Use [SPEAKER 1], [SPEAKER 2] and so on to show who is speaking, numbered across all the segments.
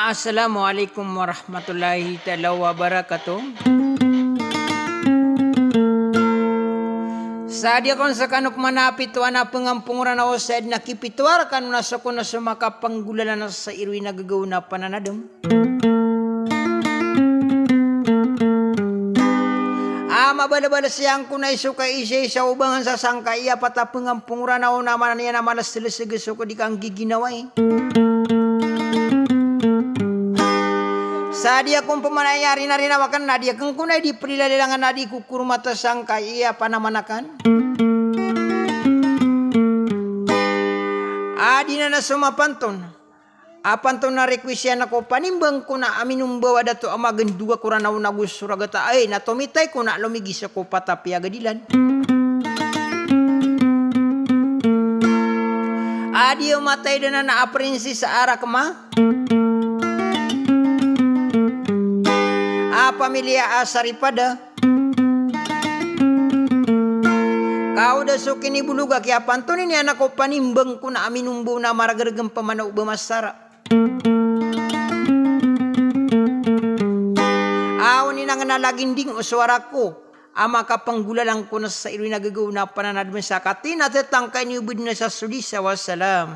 [SPEAKER 1] Assalamualaikum warahmatullahi taala wabarakatuh. Sadia kon sakanok manapit wana pengampunguran awas said nakipituar kanuna sakuna sumaka panggulalan sa irwi nagagaw na pananadem. Mabala-bala siyang kunay suka isay sa ubangan sa sangka iya pata pengampunguran aw naman niya na malas tilis ko di kang giginaway. Sadia kung pamanayari na rin awakan nadia kung kunay di prilalilangan nadi kukur mata sangka iya panamanakan. Adi na sumapanton. Apanton na requisian ako panimbang ko na aminong bawa dato amagan dua kuranaw na gusuragata ay natumitay ko na lumigis ako patapi agadilan. Adi matay na na aprensi sa arak ma. Pamilya asaripada. Kau da sukin ni buluga kaya panton ini anak ko panimbang ko na aminumbo na maragaragam pamanaw bamasara. Aw ni nang nalaginding o suara ko. Ama kapanggulalang ko na sa irwi nagagaw na pananadman sa katin at tangkay ni ubid na sa sulisa. Wassalam.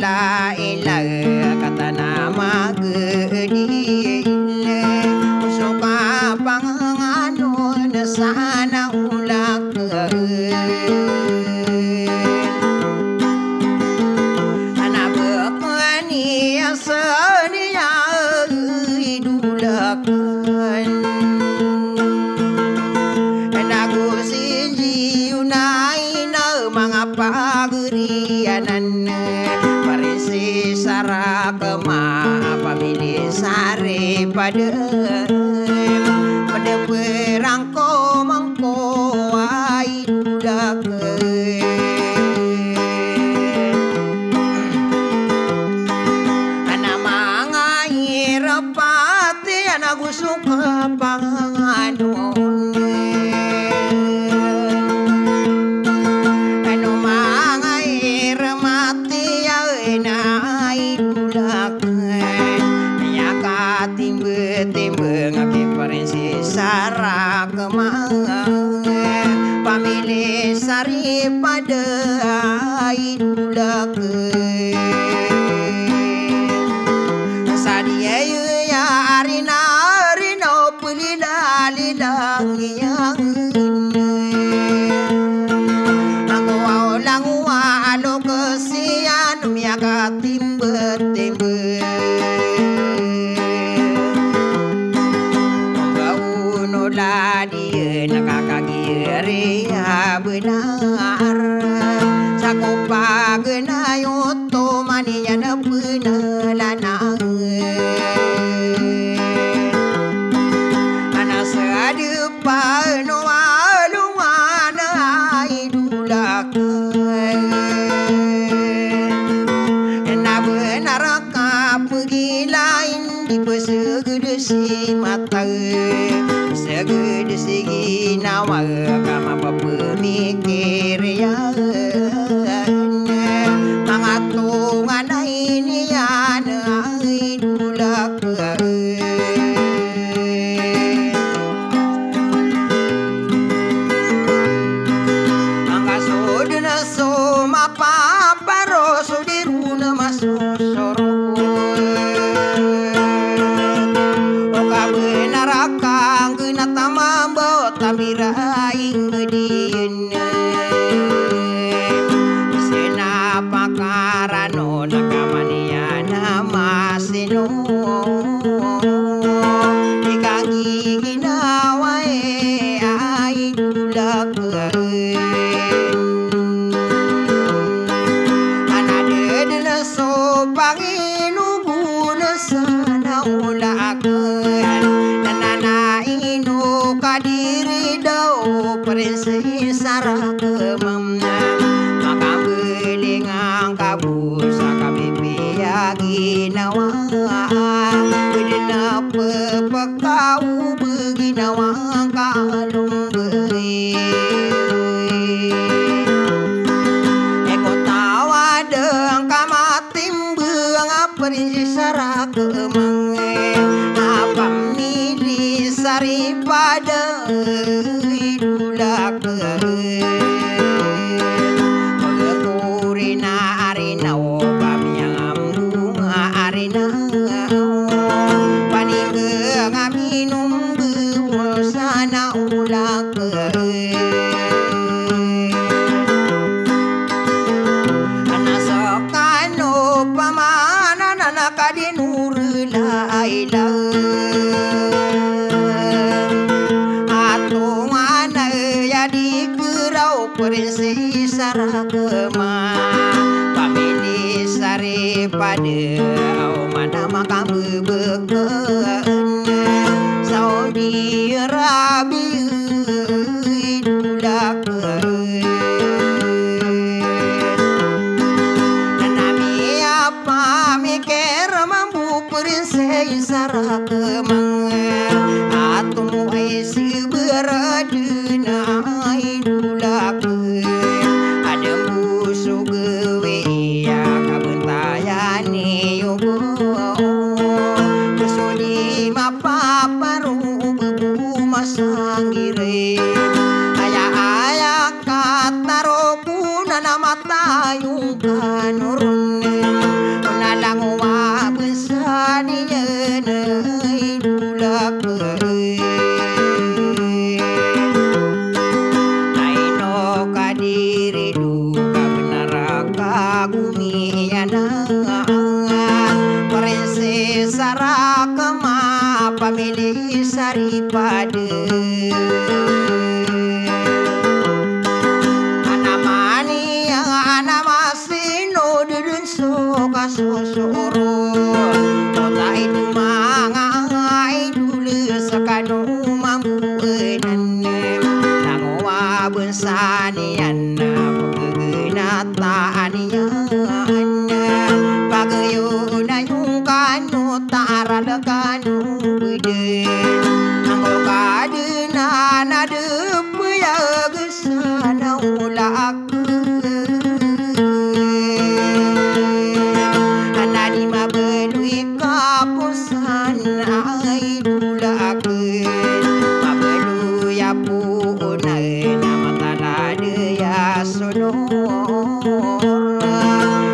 [SPEAKER 1] La ilaha kata nama gedi daripada pada perangko mangko ai dulake ana mangai rapati ana gusuka panganon anu mangai remati ai nai dulake timbe-timbe ngake parensi sara kemang pamilih sari pada idulake sadia ya arina arina pelila lilang yang aku aulang wa alo kesian miaka timbe-timbe dia nakakagiri benar sakopa genayo to maninya na penelana ana sadepa no alungana idulaka na benar ka pergi lain di pesegede si mata segede segi nawa kama pemikir ya mangatungan ini ya idulak angka sodena so mapa paro sodiruna masosoro tamambo tabirai ngedien sena pakarano nakamania namaseno dikagi ginawae ai dulak anade dena so panginu guna sana ulakan kadiri dau perisi sarah kemamna maka belingang kabusa kabibi aginawa bedena pepekau beginawa kalung beri eko tawa deng kamatim beang perisi sarah kemang apa milih sari pada idulak pagkurina arina o pamiang bunga arina paninge ngaminum sana ulak ana sokano pamana nana kadinur laila perisi sarah kema pamili sari pada au mana makam beken Saudi Arabia idulak nami apa mikir mampu perisi sarah kemang atumu isi beradena idulak ada musuh gewe ya kabentayani yogo kesudi mapa paru bebu masanggire ayah kata roku nana mata yung kanurun nalang wa besani yene idulak kadiri duka benaraka gumiana perisi sarah kema pamilih sari pada anamani yang anamasi no dudun soka sosoro kota itu manga anu mambueunan nangowa beusanian peugeuna taanian pageueuna yung kanu taralekanu beudeun anggo kadeuna nadeup ya geusana ulakeun anadi mah beului kapusan ai dulakeun mabelu ya puunaeuna matana deya sonor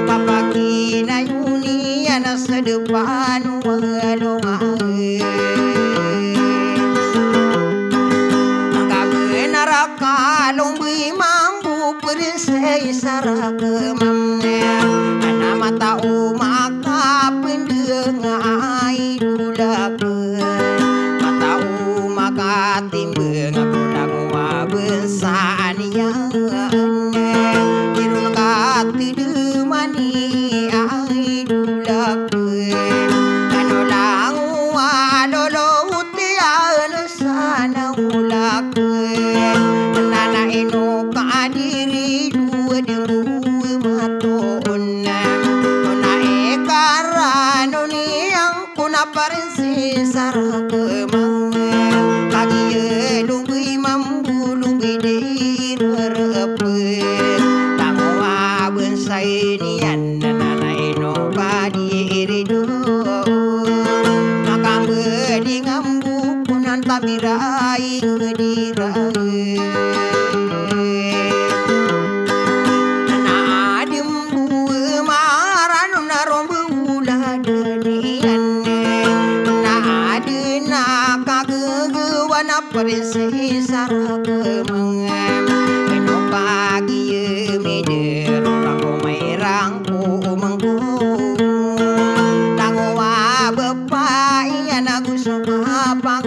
[SPEAKER 1] papakina yuniana sedepan walongaeun angka benar kalong beuy mambu peresei saragemamna ana mata umaka pendeung ai dulakeun mata umaka timbeung kulang wabeusanian dirun kati deumani ai dulakeun anu langu adolo utian sana ulakeun nana inu kadiri dua dengu matonna ona ekarano ni yang kuna parensi saragemang kagieu lungguy mambu lungguy direureupkeun tangowa beunsainian nana inu kadiri dua maka beudi ngambu kunan tabirai ngediraeun na dembu maranu narombu uladanian na adeuna kageueuana perisi saragemang eno kagieu meder rangko mairangku mengkung tangowa bepai ana gusung apang